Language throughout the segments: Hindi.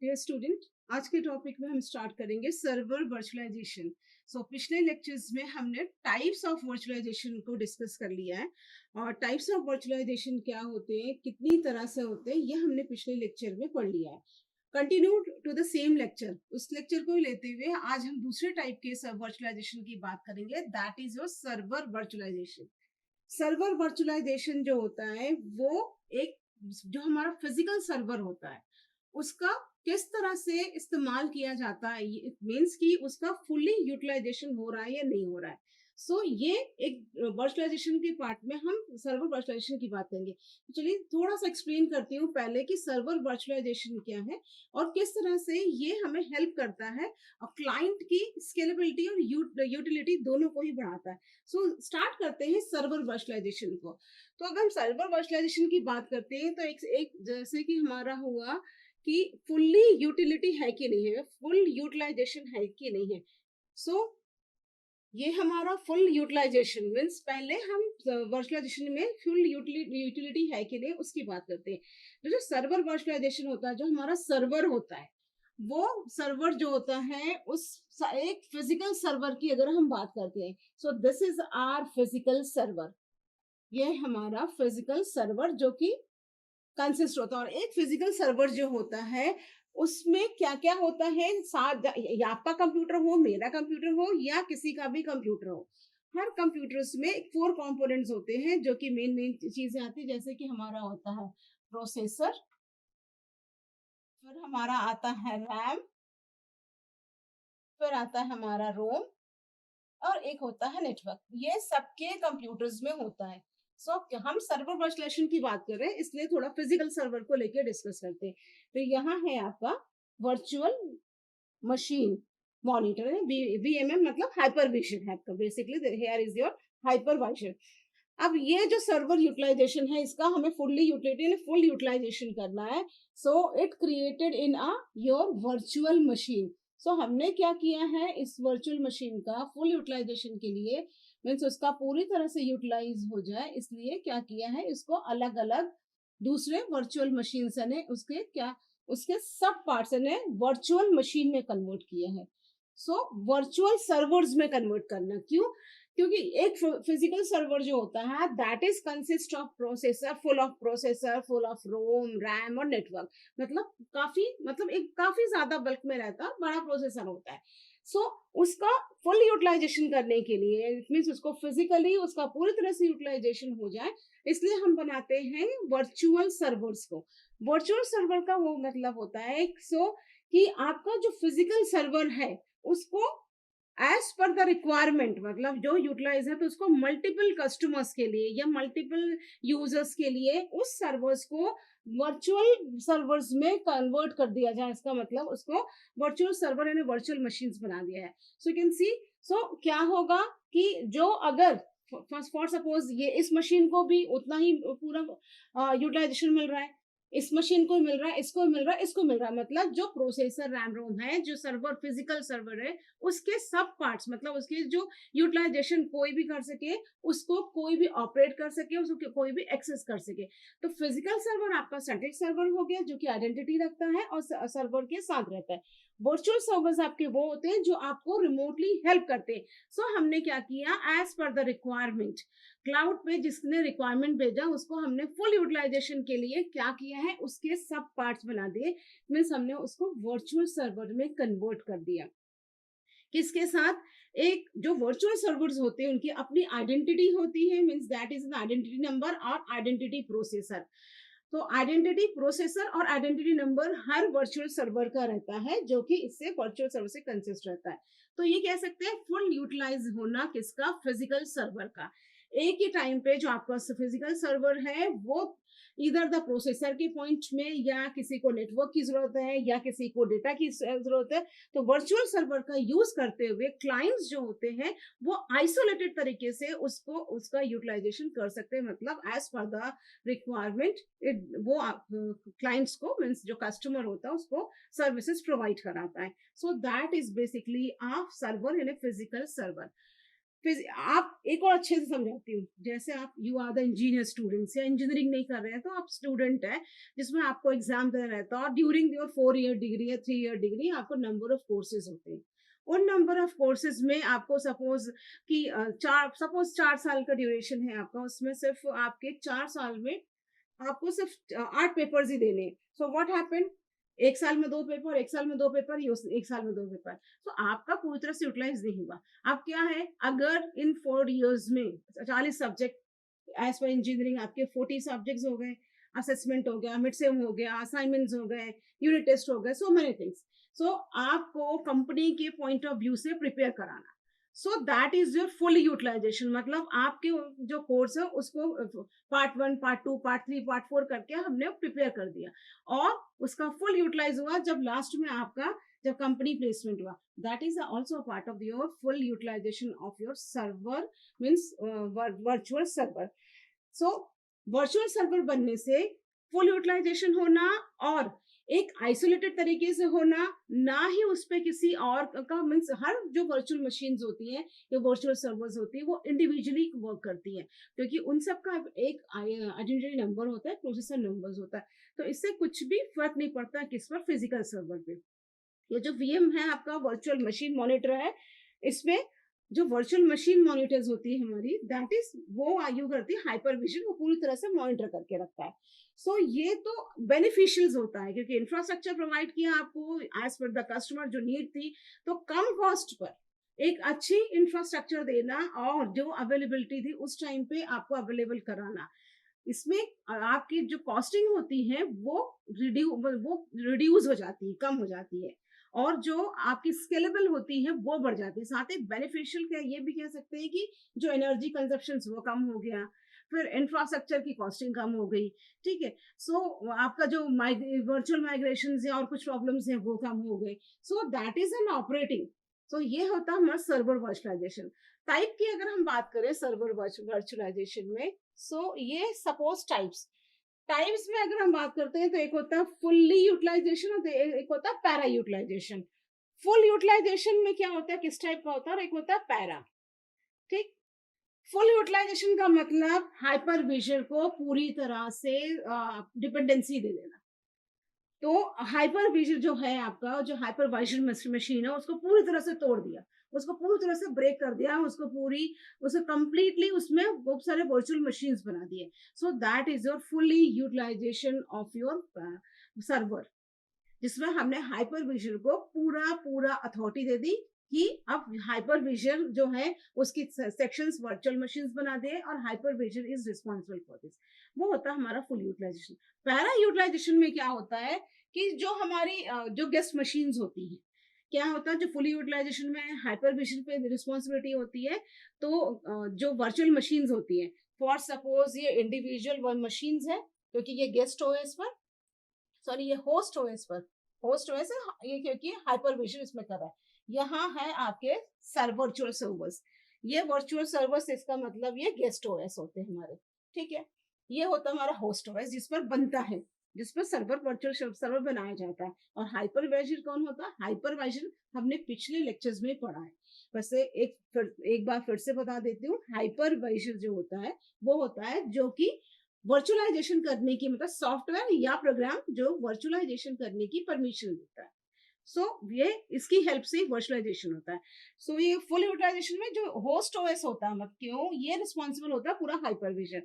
डियर स्टूडेंट, आज के टॉपिक में हम स्टार्ट करेंगे सर्वर वर्चुअलाइजेशन। पिछले लेक्चर्स में हमने टाइप्स ऑफ वर्चुअलाइजेशन को डिस्कस कर लिया है और टाइप्स ऑफ वर्चुअलाइजेशन क्या होते हैं, कितनी तरह से होते हैं, ये हमने पिछले लेक्चर में पढ़ लिया है। Continue to the same lecture, उस लेक्चर को लेते हुए आज हम दूसरे टाइप के वर्चुअलाइजेशन की बात करेंगे, that is your server virtualization. Server virtualization जो होता है वो एक जो हमारा फिजिकल सर्वर होता है उसका किस तरह से इस्तेमाल किया जाता है, इट मीन्स कि उसका फुल्ली यूटिलाइजेशन हो रहा है या नहीं हो रहा है। ये एक वर्चुअलाइजेशन के पार्ट में हम सर्वर वर्चुअलाइजेशन की बात करेंगे। तो चलिए थोड़ा सा एक्सप्लेन करती हूँ पहले कि सर्वर वर्चुअलाइजेशन क्या है और किस तरह से ये हमें हेल्प करता है और क्लाइंट की स्केलेबिलिटी और यूटिलिटी दोनों को ही बढ़ाता है। स्टार्ट करते हैं सर्वर वर्चुअलाइजेशन को। तो अगर हम सर्वर वर्चुअलाइजेशन की बात करते हैं तो एक जैसे कि हमारा हुआ कि फुल्ली यूटिलिटी है कि नहीं है, फुल यूटिलाइजेशन है कि नहीं है। सो ये हमारा फुल यूटिलाइजेशन मीन्स पहले हम वर्चुअलाइजेशन में फुल यूटिलिटी है कि नहीं उसकी बात करते हैं। जो सर्वर वर्चुअलाइजेशन होता है, जो हमारा सर्वर होता है, वो सर्वर जो होता है उस एक फिजिकल सर्वर की अगर हम बात करते हैं, so this is our physical server. ये हमारा फिजिकल सर्वर जो कि कंसिस्ट होता है। और एक फिजिकल सर्वर जो होता है उसमें क्या क्या होता है, साथ या आपका कंप्यूटर हो, मेरा कंप्यूटर हो या किसी का भी कंप्यूटर हो, हर कंप्यूटर्स में फोर कंपोनेंट्स होते हैं जो कि मेन मेन चीजें आती है। जैसे कि हमारा होता है प्रोसेसर, फिर हमारा आता है रैम, फिर आता है हमारा रोम और एक होता है नेटवर्क। ये सबके कंप्यूटर्स में होता है। हम सर्वर वर्चुअलाइजेशन की बात कर रहे हैं इसलिए थोड़ा फिजिकल सर्वर को लेकर डिस्कस करते हैं। तो यहाँ है आपका वर्चुअल मशीन मॉनिटर है, वीएमएम मतलब हाइपरविजन है आपका। Basically here is your hypervisor. अब ये जो सर्वर यूटिलाइजेशन है इसका हमें फुल यूटिलाइजेशन करना है। So it created in a your virtual machine. हमने क्या किया है, इस वर्चुअल मशीन का फुल यूटिलाइजेशन के लिए मीन्स उसका पूरी तरह से यूटिलाइज हो जाए, इसलिए क्या किया है, इसको अलग अलग दूसरे वर्चुअल मशीन ने उसके क्या उसके सब पार्ट्स ने वर्चुअल मशीन में कन्वर्ट किया है। वर्चुअल सर्वर्स में कन्वर्ट करना क्यों, क्योंकि एक फिजिकल सर्वर जो होता है that is consist of processor full of ROM RAM और नेटवर्क। मतलब एक काफी ज्यादा बल्क में रहता है, बड़ा प्रोसेसर होता है। उसका फुल यूटिलाइजेशन करने के लिए इट मीन्स उसको फिजिकली उसका पूरी तरह से यूटिलाइजेशन हो जाए, इसलिए हम बनाते हैं वर्चुअल सर्वर्स को। वर्चुअल सर्वर का वो मतलब होता है कि आपका जो फिजिकल सर्वर है उसको एज पर द रिक्वायरमेंट, मतलब जो यूटिलाइज है तो उसको मल्टीपल कस्टमर्स के लिए या मल्टीपल यूजर्स के लिए उस सर्वर्स को वर्चुअल सर्वर्स में कन्वर्ट कर दिया जाए। इसका मतलब उसको वर्चुअल सर्वर यानी वर्चुअल मशीन्स बना दिया है। सो यू कैन सी, क्या होगा कि जो अगर फॉर सपोज ये इस मशीन को भी उतना ही पूरा यूटिलाइजेशन मिल रहा है, इस मशीन को मिल रहा है, इसको मिल रहा है, इसको मिल रहा है, मतलब जो प्रोसेसर रैम रोम है, जो सर्वर फिजिकल सर्वर है, उसके सब पार्ट्स मतलब उसके जो यूटिलाइजेशन कोई भी कर सके, उसको कोई भी ऑपरेट कर सके, उसको कोई भी एक्सेस कर सके। तो फिजिकल सर्वर आपका स्टैटिक सर्वर हो गया जो कि आइडेंटिटी रखता है और सर्वर के साथ रहता है। वर्चुअल सर्वर्स आपके वो होते हैं जो आपको रिमोटली हेल्प करते हैं। हमने क्या किया, as per the requirement, cloud पे जिसने रिक्वायरमेंट भेजा उसको हमने फुल यूटिलाइजेशन के लिए क्या किया है, उसके सब पार्ट्स बना दिए, मीन्स हमने उसको वर्चुअल सर्वर में कन्वर्ट कर दिया। किसके साथ, एक जो वर्चुअल सर्वर्स होते हैं उनकी अपनी आइडेंटिटी होती है, means that is an identity number और आइडेंटिटी प्रोसेसर। तो आइडेंटिटी प्रोसेसर और आइडेंटिटी नंबर हर वर्चुअल सर्वर का रहता है जो कि इससे वर्चुअल सर्वर से कंसिस्ट रहता है। तो ये कह सकते हैं फुल यूटिलाइज होना किसका, फिजिकल सर्वर का। एक ही टाइम पे जो आपका फिजिकल सर्वर है वो इधर द प्रोसेसर के पॉइंट में या किसी को नेटवर्क की जरूरत है या किसी को डेटा की जरूरत है, तो वर्चुअल सर्वर का यूज करते हुए क्लाइंट्स जो होते हैं वो आइसोलेटेड तरीके से उसको उसका यूटिलाइजेशन कर सकते हैं, मतलब एज पर द रिक्वायरमेंट वो क्लाइंट्स को मीन्स जो कस्टमर होता है उसको सर्विसेज प्रोवाइड कराता है। So that is basically a server in a physical server. फिर आप एक और अच्छे से समझाती हूँ, जैसे आप you are the engineer students या इंजीनियरिंग नहीं कर रहे हैं तो आप स्टूडेंट है जिसमें आपको एग्जाम देना रहता है और ड्यूरिंग योर 4 ईयर डिग्री या 3 ईयर डिग्री आपको नंबर ऑफ कोर्सेज होते हैं। उन नंबर ऑफ कोर्सेज में आपको सपोज कि 4 साल का ड्यूरेशन है आपका, उसमें सिर्फ आपके 4 साल में आपको सिर्फ 8 पेपर्स ही देने। सो व्हाट हैपेंड, एक साल में 2 पेपर, एक साल में 2 पेपर, एक साल में 2 पेपर, तो आपका पूरी तरह से यूटिलाइज नहीं हुआ। अब क्या है, अगर इन 4 ईयर्स में 40 सब्जेक्ट एज पर इंजीनियरिंग आपके 40 सब्जेक्ट्स हो गए, असेसमेंट हो गया, मिड सेम हो गया, असाइनमेंट्स हो गए, यूनिट टेस्ट हो गए, सो मेनी थिंग्स। सो आपको कंपनी के पॉइंट ऑफ व्यू से प्रिपेयर कराना, so that is your full utilization. मतलब आपके जो कोर्स है उसको पार्ट 1, पार्ट 2, पार्ट 3, पार्ट 4 करके हमने प्रिपेयर कर दिया और उसका फुल यूटिलाइज हुआ जब लास्ट में आपका जब कंपनी प्लेसमेंट हुआ। That is also part of your full utilization of your server, means virtual server. So virtual server बनने से फुल यूटिलाइजेशन होना और एक आइसोलेटेड तरीके से होना, ना ही उस पे किसी और का मीन्स हर जो वर्चुअल मशीन्स होती हैं या वर्चुअल सर्वर्स होती है वो इंडिविजुअली वर्क करती हैं, क्योंकि उन सब का एक आइडेंटिटी नंबर होता है, प्रोसेसर नंबर्स होता है, तो इससे कुछ भी फर्क नहीं पड़ता किस पर, फिजिकल सर्वर पे। ये जो वीएम है आपका वर्चुअल मशीन मॉनिटर है, इसमें जो वर्चुअल मशीन मॉनिटर्स होती है हमारी, दैट इज वो आयु करती है हाइपरविजन, वो पूरी तरह से मॉनिटर करके रखता है। सो ये तो बेनिफिशियल्स होता है क्योंकि इंफ्रास्ट्रक्चर प्रोवाइड किया आपको एज पर द कस्टमर जो नीड थी, तो कम कॉस्ट पर एक अच्छी इंफ्रास्ट्रक्चर देना और जो अवेलेबिलिटी थी उस टाइम पे आपको अवेलेबल कराना। इसमें आपकी जो कॉस्टिंग होती है वो रिड्यूस हो जाती है, कम हो जाती है, और जो आपकी स्केलेबल होती है वो बढ़ जाती है। साथ ही बेनिफिशियल क्या ये भी कह सकते हैं कि जो एनर्जी कंजप्शन वो कम हो गया, फिर इंफ्रास्ट्रक्चर की कॉस्टिंग कम हो गई, ठीक है। सो आपका जो वर्चुअल माइग्रेशन या और कुछ प्रॉब्लम्स हैं वो कम हो गए। So that is an operating. So ये होता है हमारा सर्वर वर्चुअलाइजेशन टाइप की। अगर हम बात करें सर्वर वर्चुअलाइजेशन में, सो ये सपोज टाइप्स टाइप्स में अगर हम बात करते हैं तो एक होता है फुल्ली यूटिलाइजेशन और एक होता है पैरा यूटिलाइजेशन। फुल यूटिलाइजेशन में क्या होता है, किस टाइप का होता है, और एक होता है पैरा, ठीक। फुल यूटिलाइजेशन का मतलब हाइपर विजन को पूरी तरह से डिपेंडेंसी दे देना। तो हाइपर विजन जो है आपका, जो हाइपर विजन मशीन है उसको पूरी तरह से तोड़ दिया, उसको पूरी तरह से ब्रेक कर दिया, उसको कंप्लीटली उसमें बहुत सारे वर्चुअल मशीन्स बना दिए। So that is your fully utilization of your server, जिसमें हमने हाइपर विजन को पूरा पूरा अथॉरिटी दे दी कि अब हाइपर विजन जो है उसकी सेक्शंस वर्चुअल मशीन्स बना दे और hyper vision is responsible for this. वो होता है हमारा फुल यूटिलाइजेशन। पैरा यूटिलाइजेशन में क्या होता है कि जो हमारी जो गेस्ट मशीन्स होती हैं, क्या होता है जो फुली यूटिलाइजेशन में हाइपर विजन पे रिस्पॉन्सिबिलिटी होती है, तो जो वर्चुअल मशीन्स होती हैं, फॉर सपोज ये इंडिविजुअल वन मशीन्स है क्योंकि ये गेस्ट ओएस पर, सॉरी ये होस्ट ओएस पर, होस्ट ओएस है ये क्योंकि हाइपर विजन इसमें कर रहा है। यहाँ है आपके वर्चुअल सर्वर्स, ये वर्चुअल सर्वर्स इसका मतलब ये गेस्ट ओएस होते हैं हमारे, ठीक है। ये होता है हमारा होस्ट ओएस जिस पर बनता है, जिस पर सर्वर वर्चुअल सर्वर बनाया जाता है। और हाइपरवाइजर कौन होता है, हाइपरवाइजर हमने पिछले लेक्चर्स में पढ़ा है, वैसे एक बार फिर से बता देती हूँ। हाइपरवाइजर जो होता है वो होता है जो कि वर्चुअलाइजेशन करने की, मतलब सॉफ्टवेयर या प्रोग्राम जो वर्चुअलाइजेशन करने की परमिशन देता है। सो ये इसकी हेल्प से वर्चुअलाइजेशन होता है। सो ये फुल यूटिलाइजेशन में जो होस्ट ओएस होता है, मतलब क्यों ये रिस्पॉन्सिबल होता है पूरा हाइपरविजन।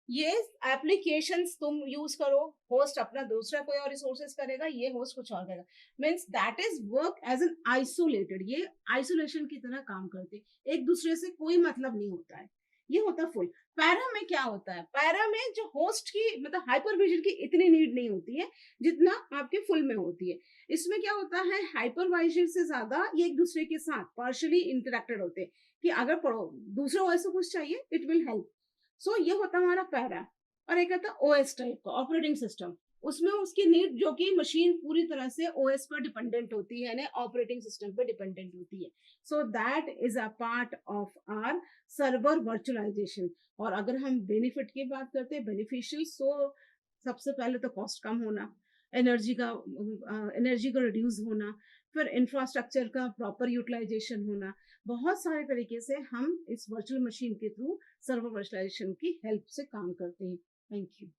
ये एप्लीकेशंस तुम यूज करो, होस्ट अपना दूसरा कोई और रिसोर्सेज करेगा, ये होस्ट कुछ और करेगा, means that is work as an isolated, ये आइसोलेशन की तरह काम करते, एक दूसरे से कोई मतलब नहीं होता है। ये होता है फुल। पैरा में क्या होता है, पैरा में जो होस्ट की मतलब हाइपरविजन की इतनी नीड नहीं होती है जितना आपके फुल में होती है। इसमें क्या होता है, हाइपरवाइजर से ज्यादा ये एक दूसरे के साथ पार्शियली इंटरेक्टेड होते हैं कि अगर पढ़ो दूसरे ओएस को कुछ चाहिए इट विल हेल्प। सो ये होता है हमारा पैरा। और एक आता है ओएस टाइप का, ऑपरेटिंग सिस्टम, उसमें उसकी नीड जो कि मशीन पूरी तरह से ओएस पर डिपेंडेंट होती है, यानी ऑपरेटिंग सिस्टम पर डिपेंडेंट होती है। So that is a part of our server virtualization. और अगर हम बेनिफिट की बात करते हैं, बेनिफिशियल, सो सबसे पहले तो कॉस्ट कम होना, एनर्जी का रिड्यूस होना, फिर इंफ्रास्ट्रक्चर का प्रॉपर यूटिलाइजेशन होना, बहुत सारे तरीके से हम इस वर्चुअल मशीन के थ्रू सर्वर वर्चुअलाइजेशन की हेल्प से काम करते हैं। Thank you.